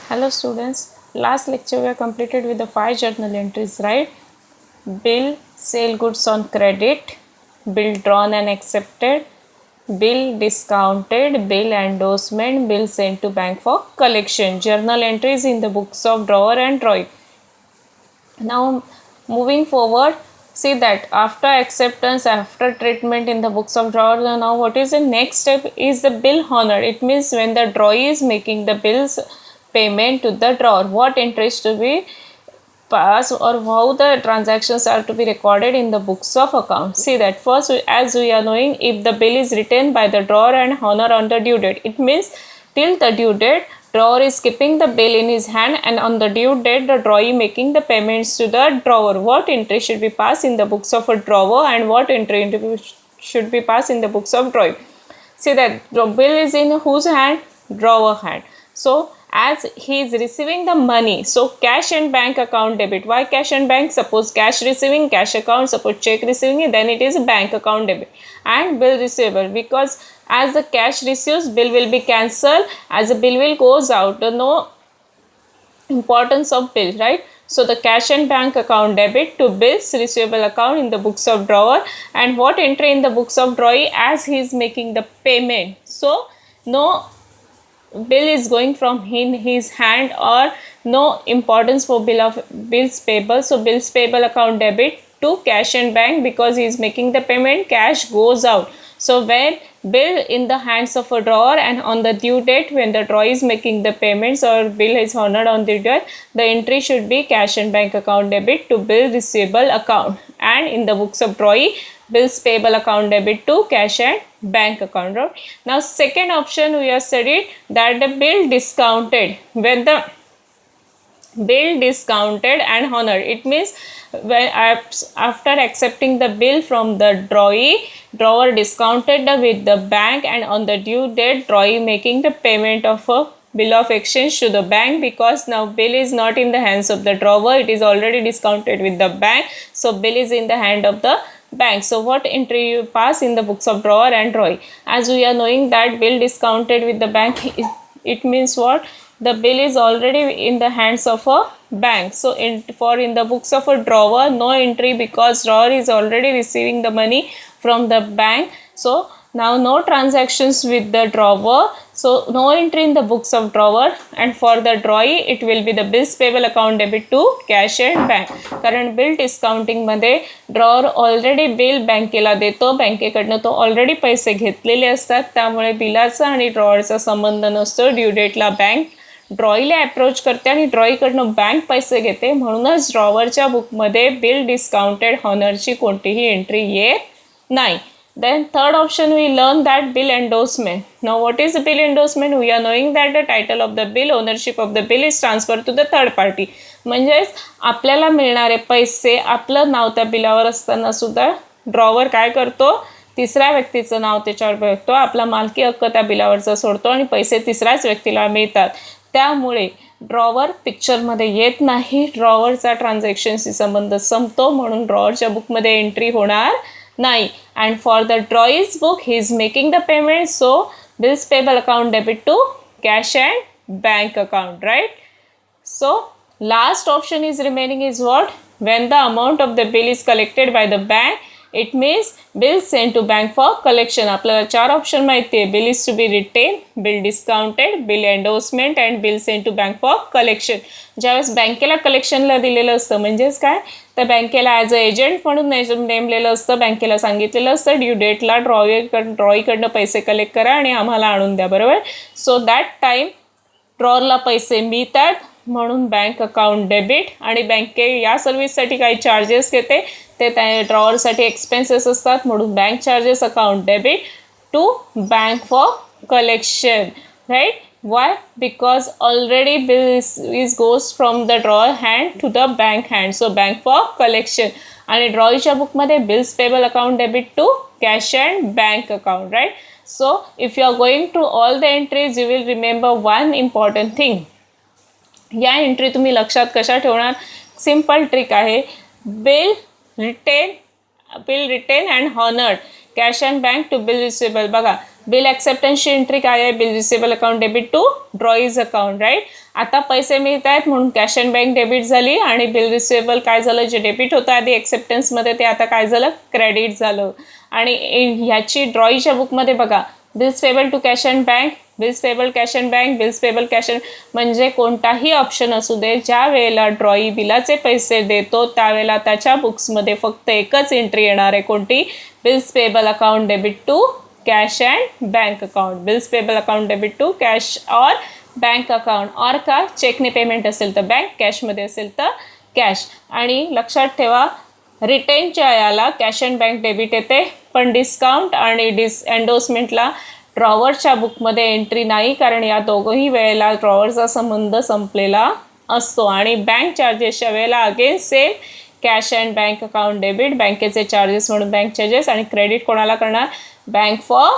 Hello students, last lecture we have completed with the 5 journal entries, right? Bill, sale goods on credit, bill drawn and accepted, bill discounted, bill endorsement, bill sent to bank for collection. Journal entries in the books of drawer and drawing. Now moving forward, see that after acceptance, after treatment in the books of drawer, now what is the next step is the bill honor. It means when the drawee is making the bills payment to the drawer, what interest to be passed or how the transactions are to be recorded in the books of account. See that first, as we are knowing, if the bill is written by the drawer and honor on the due date, it means till the due date drawer is keeping the bill in his hand, and on the due date the drawee making the payments to the drawer. What entry should be passed in the books of a drawer and what entry should be passed in the books of drawing? See that the bill is in whose hand? Drawer hand. So as he is receiving the money, so cash and bank account debit. Why cash and bank? Suppose cash receiving, cash account, suppose check receiving, then it is bank account debit. And bill receivable, because as the cash receives, bill will be cancelled, as the bill will goes out, no importance of bill, right? So the cash and bank account debit to bills receivable account in the books of drawer. And what entry in the books of drawee? As he is making the payment, so no bill is going from his hand, or no importance for bills payable. So bills payable account debit to cash and bank, because he is making the payment, cash goes out. So when bill in the hands of a drawer and on the due date when the drawer is making the payments or bill is honored on the date, the entry should be cash and bank account debit to bill receivable account. And in the books of drawee, bills payable account debit to cash and bank account. Right? Now second option we have studied, that the bill discounted. When the bill discounted and honored, it means when after accepting the bill from the drawee, drawer discounted with the bank, and on the due date drawee making the payment of a bill of exchange to the bank, because now bill is not in the hands of the drawer, it is already discounted with the bank, so bill is in the hand of the bank. So what entry you pass in the books of drawer and drawee? As we are knowing that bill discounted with the bank, it means what? The bill is already in the hands of a bank. So in the books of a drawer, no entry, because drawer is already receiving the money from the bank. So now no transactions with the drawer, so no entry in the books of drawer. And for the drawee, it will be the bills payable account debit to cash and bank. कारण bill discounting मध्ये drawer already bill बँकेला देतो, बँकेकडनं तो already पैसे घेतलेले असतात, त्यामुळे बिलाचा आणि ड्रॉवरचा संबंध नसतो. ड्यू डेटला बँक ड्रॉईला अप्रोच करते आणि ड्रॉईकडनं बँक पैसे घेते, म्हणूनच ड्रॉवरच्या बुकमध्ये बिल डिस्काउंटेड हॉनरची कोणतीही एंट्री येत नाही. Then third option we learn that bill endorsement. Now what is the bill endorsement? We are knowing that the title of the bill, ownership of the bill is transferred to the third party. म्हणजेच आपल्याला मिळणारे पैसे आपलं नाव त्या बिलावर असताना सुद्धा drawer काय करतो? तिसऱ्या व्यक्तीचं नाव त्याच्यावर बघतो, आपला मालकी हक्क त्या बिलावरचा सोडतो आणि पैसे तिसऱ्याच व्यक्तीला मिळतात. त्यामुळे ड्रॉवर पिक्चरमध्ये येत नाही, ड्रॉवरचा ट्रान्झॅक्शनशी संबंध संपतो, म्हणून ड्रॉवरच्या बुकमध्ये एंट्री होणार नाही. And for the drawee's book, he is making the payment, so bills payable account debit to cash and bank account, right? So last option is remaining is what? When the amount of the bill is collected by the bank, it means bill sent to bank for collection. आपल्याला चार option माहिती आहे, bill is to be retained, bill discounted, bill endorsement and bill sent to bank for collection. ज्यावेळेस बँकेला कलेक्शनला दिलेलं असतं, म्हणजेच काय, तर बँकेला ॲज अ एजंट म्हणून नेमलेलं असतं, बँकेला सांगितलेलं असतं ड्यू डेटला ड्रॉईकडनं पैसे कलेक्ट करा आणि आम्हाला आणून द्या, बरोबर. सो दॅट टाईम ड्रॉरला पैसे मिळतात, म्हणून बँक अकाउंट डेबिट. आणि बँके या सर्व्हिससाठी काही चार्जेस घेते, ते त्या ड्रॉवरसाठी एक्सपेन्सेस असतात, म्हणून bank charges account debit to bank for collection, right. Why? Because already bill is goes from the drawer hand to the bank hand, so bank for collection. आणि ड्रॉईच्या बुकमध्ये bills payable account debit to cash and bank account, right? So if you are going to all the entries, you will remember one important thing. या entry तुम्ही लक्षात कशा ठेवणार? Simple trick आहे, bill retain and honoured. Cash and bank to bill receivable. बघा bill ॲक्सेप्टन्सची entry काय आहे, bill receivable account debit to drawee's account, right. आता पैसे मिळत आहेत म्हणून कॅश अँड बँक डेबिट झाली आणि बिल रिसिवेबल काय झालं, जे डेबिट होतं आधी ॲक्सेप्टन्समध्ये ते आता काय झालं, क्रेडिट झालं. आणि ह्याची ड्रॉईच्या बुकमध्ये बघा bills payable to cash and bank, bills payable cash and bank, bills payable cash and, म्हणजे कोणताही ऑप्शन असू दे, ज्या वेळेला ड्रॉई बिलाचे पैसे देतो त्यावेळेला त्याच्या बुक्समध्ये फक्त एकच एंट्री येणार आहे, कोणती, bills payable account debit to cash and bank account. Bills payable account debit to cash और बँक अकाउंट, और का चेकने पेमेंट असेल तर बँक, कॅशमध्ये असेल तर कॅश. आणि लक्षात ठेवा रिटेनच्या याला कॅश अँड बँक डेबिट येते, पण डिस्काउंट आणि एंडोर्समेंटला ड्रॉवरच्या बुकमध्ये एंट्री नाही, कारण या दोघंही वेळेला ड्रॉवरचा संबंध संपलेला असतो. आणि बँक चार्जेसच्या वेळेला again same cash and bank account debit, बँकेचे चार्जेस म्हणून बँक चार्जेस, आणि क्रेडिट कोणाला करणार, bank for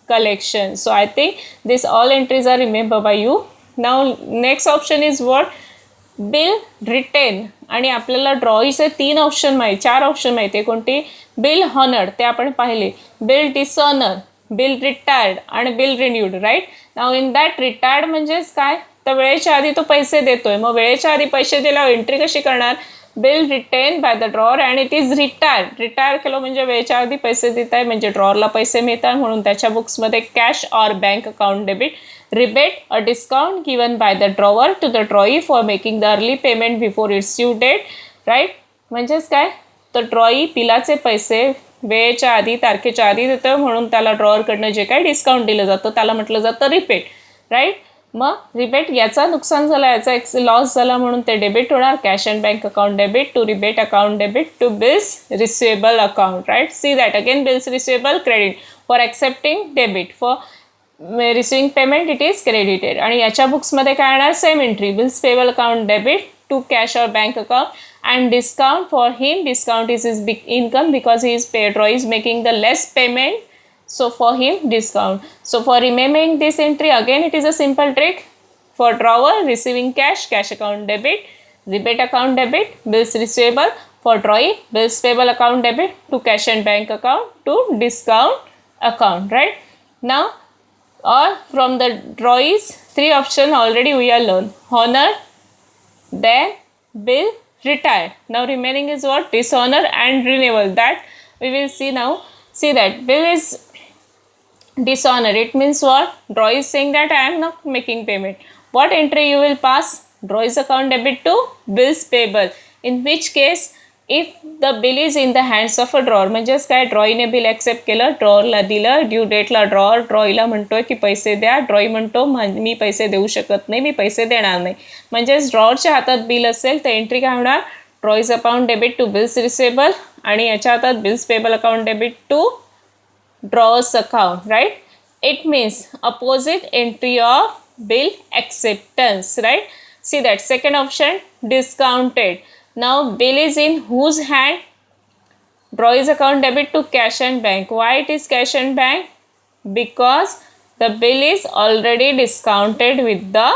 collection. So I think this all entries are remember by you. Now next option is what, bill retain. आणि आपल्याला ड्रॉईचे 4 option माहिती आहे, कोणती, बिल हॉनर्ड ते आपण पाहिले, बिल डिसऑनर, बिल रिटायर्ड आणि bill renewed, right. Now in that retired म्हणजेच काय, तर वेळेच्या आधी तो पैसे देतोय, मग वेळेच्या आधी पैसे दिल्यावर एंट्री कशी करणार, bill written by the drawer and it is retire केलं म्हणजे वेळेच्या आधी पैसे देत आहे, म्हणजे ड्रॉवरला पैसे मिळतात म्हणून त्याच्या बुक्समध्ये कॅश और bank account debit. Rebate a discount given by the drawer to the drawee for making the early payment before its due date, right. म्हणजेच काय, तर ड्रॉई बिलाचे पैसे वेळेच्या आधी, तारखेच्या आधी देतं म्हणून त्याला ड्रॉवरकडनं जे काही डिस्काउंट दिलं जातं त्याला म्हटलं जातं रिबेट, राईट. मग रिबेट याचा नुकसान झाला, याचा लॉस झाला म्हणून ते डेबिट होणार, cash and bank account debit to rebate account debit to bills receivable account, right. See that again bills receivable credit for accepting debit, for receiving payment it is credited. आणि याच्या बुक्समध्ये काय येणार, same entry, bills payable account debit to cash और bank account and discount for him, discount is his big income because he is paid, or is making the less payment, so for him discount. So for remembering this entry again it is a simple trick. For drawer, receiving cash, cash account debit, rebate account debit, bills receivable. For drawee, bills payable account debit to cash and bank account to discount account, right. Now or from the drawees 3 option already we are learned, honor, then bill, retired. Now remaining is what, dishonor and renewal, that we will see now. See that bill is dishonor, it means what, draw is saying that I am not making payment. What entry you will pass, draw is account debit to bills payable, in which case if the bill is in the hands of a drawer, म्हणजेच काय, ड्रॉईने bill accept केलं, ड्रॉवरला दिलं, due डेटला ड्रॉईला म्हणतोय की पैसे द्या, ड्रॉई म्हणतो मी पैसे देऊ शकत नाही, मी पैसे देणार नाही. म्हणजेच ड्रॉवरच्या हातात बिल असेल तर एंट्री काय होणार, drawee's account debit to bills receivable, आणि याच्या हातात bills payable account debit to drawer's account, right. It means opposite entry of bill acceptance, right. See that second option, discounted. Now bill is in whose hand, drawers account debit to cash and bank. Why it is cash and bank, because the bill is already discounted with the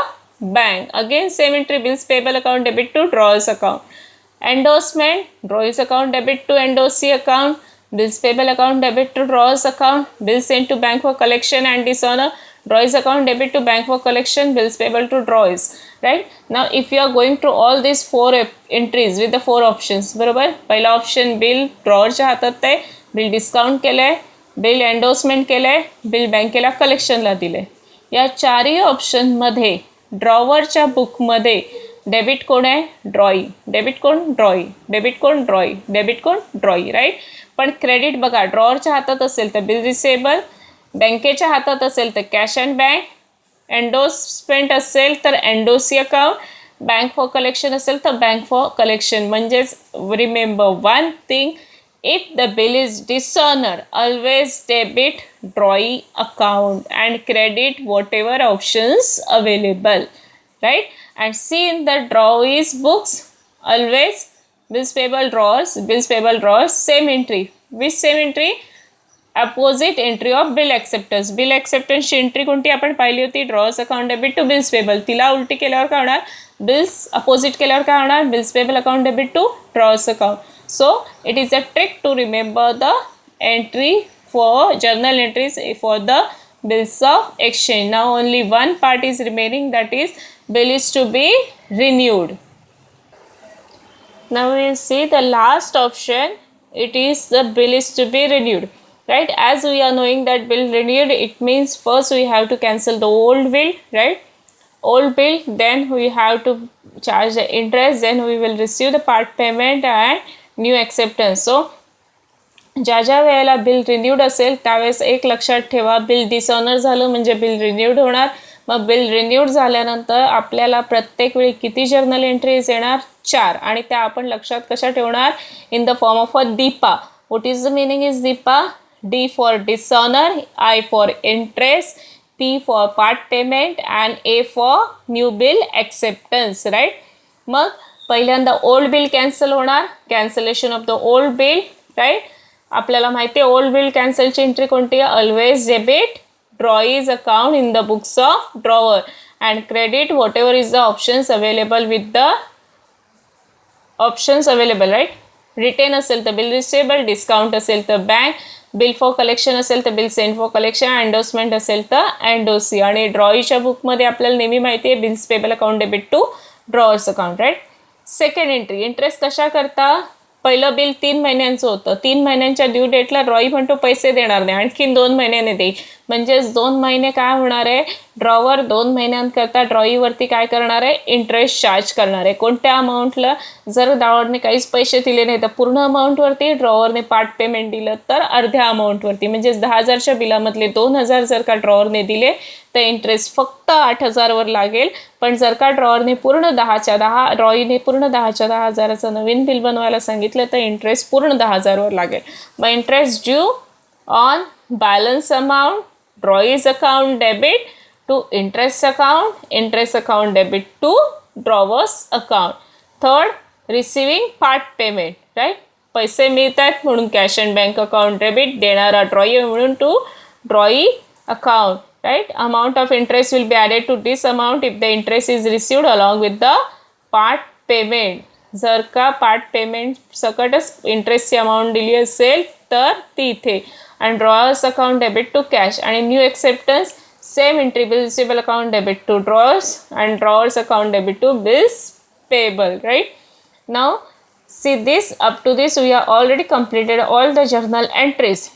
bank. Again same entry, bills payable account debit to drawers account. Endorsement, drawers account debit to endorsee account, bills payable account debit to drawers account, bills sent to bank for collection and dishonor, drawers account debit to bank for collection, bills payable to drawers, right. Now if you are going through all these 4 entries with the 4 options, बरोबर. पहिला option bill ड्रॉवरच्या हातात आहे, bill discount केलं आहे, bill endorsement केलं आहे, bill बँकेला कलेक्शनला दिलं आहे. या 4ही ऑप्शनमध्ये ड्रॉवरच्या बुकमध्ये डेबिट कोण आहे, ड्रॉई, डेबिट कोण, ड्रॉई, डेबिट कोण, ड्रॉई, डेबिट कोण, ड्रॉई, राईट. पण क्रेडिट बघा, ड्रॉवरच्या हातात असेल तर बिल रिसिवेबल, बँकेच्या हातात असेल तर कॅश अँड बँक, एंडोर्समेंट असेल तर endorsee account, bank for collection असेल तर बँक फॉर कलेक्शन. म्हणजेच remember one thing, if the bill is dishonour always debit drawee account and credit whatever options available, right. And see in the drawee's books always bills payable drawers, same entry, which same entry, opposite entry of bill acceptance. Bill ॲक्सेप्टन्सची entry कोणती आपण पाहिली होती, drawer's account debit to bills payable, तिला उलटी केल्यावर काय होणार, बिल्स अपोजिट केल्यावर काय होणार, bills payable account debit to drawer's account. So it is a trick to remember the entry for journal entries for the bills of exchange. Now only one part is remaining, that is bill is to be renewed. Now we will see the last option, it is the bill is to be renewed, right? As we are knowing that bill renewed, it means first we have to cancel the old bill, right? Old bill, then we have to charge the interest, then we will receive the part payment and new acceptance. So ज्या ज्या वेळेला bill renewed असेल त्यावेळेस एक लक्षात ठेवा, bill dishonour झालं म्हणजे बिल रिन्यूड होणार. मग बिल रिन्यूड झाल्यानंतर आपल्याला प्रत्येक वेळी किती जर्नल एंट्रीज येणार? 4. आणि त्या आपण लक्षात कशा ठेवणार? In the form of a Deepa. What is the meaning is Deepa? D for dishonour, I for interest, P for part payment and A for new bill acceptance, right? मग पहिल्यांदा ओल्ड बिल कॅन्सल होणार, cancellation of the old bill, right? आपल्याला माहिती आहे old bill कॅन्सलची entry कोणती आहे? Always debit drawee's account in the books of drawer and credit whatever is the options available with the options available, right? Retained असेल तर bill receivable, discount असेल तर बँक, बिल फॉर कलेक्शन असेल तर bill send for collection, endorsement असेल तर एंडोसी. आणि ड्रॉईच्या बुकमध्ये आपल्याला नेहमी माहिती आहे bills payable account debit to drawer's account, right? Second entry, interest कशा करता? पहिलं बिल 3 महिन्यांचं होतं, 3 महिन्यांच्या ड्यू डेटला ड्रॉई म्हणतो पैसे देणार नाही, आणखीन 2 महिन्याने देईल. म्हणजेच 2 महिने काय होणार आहे? ड्रॉवर 2 महिन्यांकरता ड्रॉईवरती काय करणार आहे? इंटरेस्ट चार्ज करणार आहे. कोणत्या अमाऊंटला? जर ड्रॉवरने काहीच पैसे दिले नाही तर पूर्ण अमाऊंटवरती, ड्रॉवरने पार्ट पेमेंट दिलं तर अर्ध्या अमाऊंटवरती. म्हणजेच 10,000च्या बिलामधले 2,000 जर का ड्रॉवरने दिले तर इंटरेस्ट फक्त 8,000वर लागेल. पण जर का ड्रॉवरने पूर्ण 10च्या 10 ड्रॉईने पूर्ण 10च्या 10,000चं नवीन बिल बनवायला सांगितलं तर इंटरेस्ट पूर्ण 10,000वर लागेल. मग interest due on balance amount, drawee's account debit to interest account debit to drawer's account. Third, receiving part payment, right? पैसे मिळतात म्हणून cash and bank account debit, देणारा ड्रॉई म्हणून to drawee account, right? Amount of interest will be added to this amount if the interest is received along with the part payment. जर का part payment सकटच इंटरेस्टची amount दिली असेल तर ती इथे. आणि drawer's account debit to cash आणि new acceptance same entry, bill receivable account debit to drawers and drawers account debit to bills payable, right? Now see this, up to this we have already completed all the journal entries.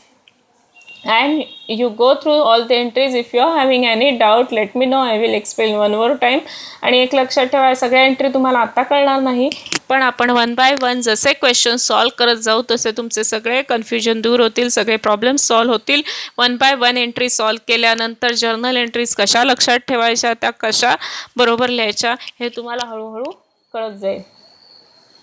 And you go through all the entries. If you are having any doubt, let me know, I will explain one more time. आणि एक लक्षात ठेवा, सगळ्या entry तुम्हाला आता कळणार नाही, पण आपण 1 by 1 जसे क्वेश्चन सॉल्व करत जाऊ तसे तुमचे सगळे कन्फ्युजन दूर होतील, सगळे प्रॉब्लेम्स सॉल्व होतील. 1 by 1 एंट्री सॉल्व केल्यानंतर जर्नल एंट्रीज कशा लक्षात ठेवायच्या, त्या कशा बरोबर लिहायच्या हे तुम्हाला हळूहळू कळत जाईल.